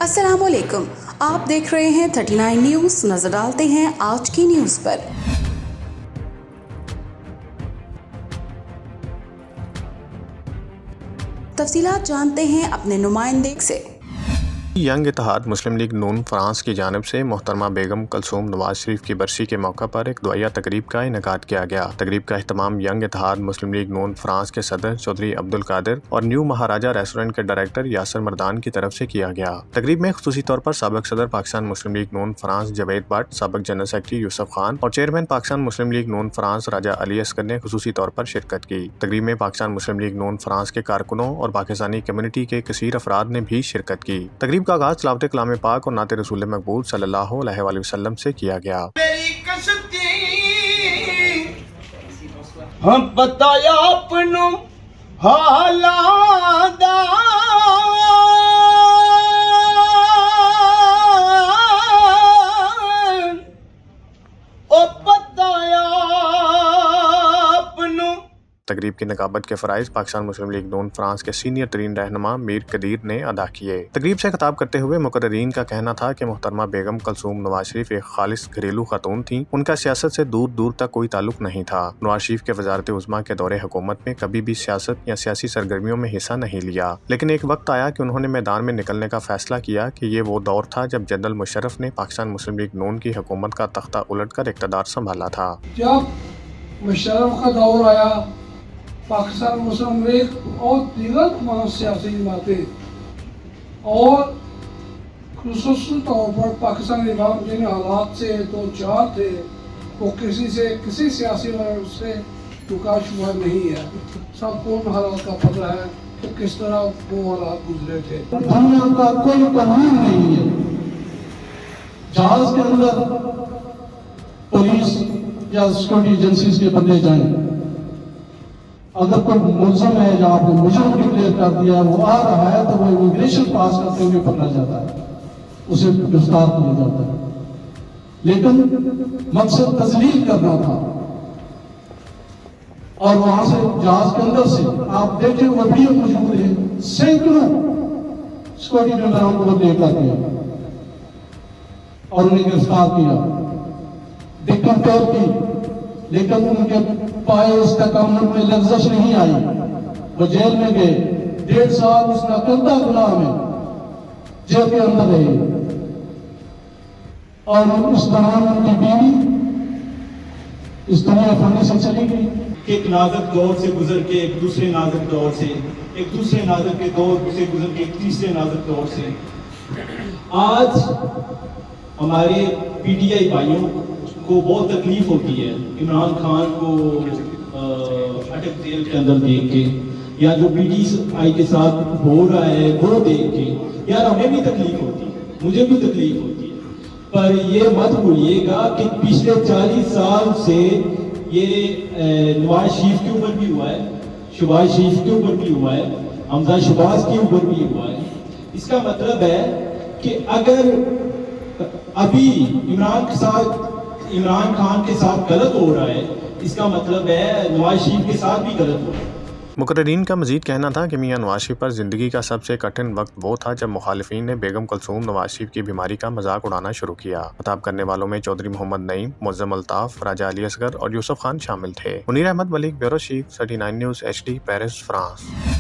السلام علیکم، آپ دیکھ رہے ہیں 39 نیوز۔ نظر ڈالتے ہیں آج کی نیوز پر۔ تفصیلات جانتے ہیں اپنے نمائندے سے۔ ینگ اتحاد مسلم لیگ نون فرانس کی جانب سے محترمہ بیگم کلثوم نواز شریف کی برسی کے موقع پر ایک دعائیہ تقریب کا انعقاد کیا گیا۔ تقریب کا اہتمام ینگ اتحاد مسلم لیگ نون فرانس کے صدر چودھری عبدالقادر اور نیو مہاراجہ ریسٹورنٹ کے ڈائریکٹر یاسر مردان کی طرف سے کیا گیا۔ تقریب میں خصوصی طور پر سابق صدر پاکستان مسلم لیگ نون فرانس جاوید بٹ، سابق جنرل سیکرٹری یوسف خان اور چیئرمین پاکستان مسلم لیگ نون فرانس راجہ علی اصغر نے خصوصی طور پر شرکت کی۔ تقریب میں پاکستان مسلم لیگ نون فرانس کے کارکنوں اور پاکستانی کمیونٹی کے کثیر افراد نے بھی شرکت کی۔ تقریب کا آغاز تلاوت کلام پاک اور نعت رسول مقبول صلی اللہ علیہ وآلہ وسلم سے کیا گیا۔ ہم بتایا اپنوں حالات دا او بتایا اپنوں۔ تقریب کی نقابت کے فرائض پاکستان مسلم لیگ نون فرانس کے سینئر ترین رہنما میر قدیر نے ادا کیے۔ تقریب سے خطاب کرتے ہوئے مقررین کا کہنا تھا کہ محترمہ بیگم کلثوم نواز شریف ایک خالص گھریلو خاتون تھیں۔ ان کا سیاست سے دور دور تک کوئی تعلق نہیں تھا۔ نواز شریف کے وزارت عظمیٰ کے دور حکومت میں کبھی بھی سیاست یا سیاسی سرگرمیوں میں حصہ نہیں لیا، لیکن ایک وقت آیا کہ انہوں نے میدان میں نکلنے کا فیصلہ کیا کہ یہ وہ دور تھا جب جنرل مشرف نے پاکستان مسلم لیگ نون کی حکومت کا تختہ الٹ کر اقتدار سنبھالا تھا۔ جب مشرف کا دور آیا، پاکستان مسلم لیگ اور دیگر تمام سیاسی جماعتیں اور خصوصی طور پر پاکستانی عوام جن حالات سے دو چار تھے، وہ کسی سیاسی ورگ سے کا شبہ نہیں ہے۔ سب کو ان حالات کا پتہ ہے کہ کس طرح وہ حالات گزرے تھے۔ دنیا کا کوئی قانون نہیں ہے جہاز کے اندر پولیس یا سیکورٹی ایجنسیز کے بندے جائیں، اگر کوئی ملزم ہے یا آپ نے مجرم ڈکلیئر کر دیا، وہ آ رہا ہے تو وہ امیگریشن پاس کرتے ہوئے پکڑا جاتا ہے، اسے گرفتار کیا جاتا ہے۔ لیکن مقصد تذلیل کرنا تھا، اور وہاں سے جہاز کے اندر سے آپ دیکھیں وہ ویڈیو موجود ہے، سینکڑوں سیکورٹی نگران کو لے کر گیا اور انہیں گرفتار کیا، ڈکن ٹور کی، لیکن ان کے پائے اس تکامل میں لغزش نہیں آئی۔ وہ جیل میں گئے، 1.5 سال اس ناکردہ گناہ میں جیل کے اندر رہے، اور اس دوران ان کی بیوی اس دنیا فانی سے چلی گئی۔ ایک نازک دور سے گزر کے ایک دوسرے نازک دور سے، ایک دوسرے نازک کے دور سے گزر کے ایک تیسرے نازک دور سے، آج ہمارے پی ٹی آئی بھائیوں کو بہت تکلیف ہوتی ہے عمران خان کو اٹک جیل کے اندر دیکھ کے، یا جو پی ٹی آئی کے ساتھ ہو رہا ہے وہ دیکھ کے۔ یار ہمیں بھی تکلیف ہوتی ہے، مجھے بھی تکلیف ہوتی ہے، پر یہ مت بھولیے گا کہ پچھلے 40 سال سے یہ نواز شریف کے اوپر بھی ہوا ہے، شہباز شریف کے اوپر بھی ہوا ہے، حمزہ شہباز کے اوپر بھی ہوا ہے۔ اس کا مطلب ہے کہ اگر ابھی عمران خان کے ساتھ غلط ہو رہا ہے، اس کا مطلب ہے نواز شریف کے ساتھ بھی غلط ہو رہا ہے۔ مقررین کا مزید کہنا تھا کہ میاں نواز شریف پر زندگی کا سب سے کٹھن وقت وہ تھا جب مخالفین نے بیگم کلثوم نواز شریف کی بیماری کا مذاق اڑانا شروع کیا۔ خطاب کرنے والوں میں چودھری محمد نعیم، معظم الطاف، راجہ علی اصغر اور یوسف خان شامل تھے۔ Munir Ahmed Malik, bureau chief, 39 news HD، Paris, France.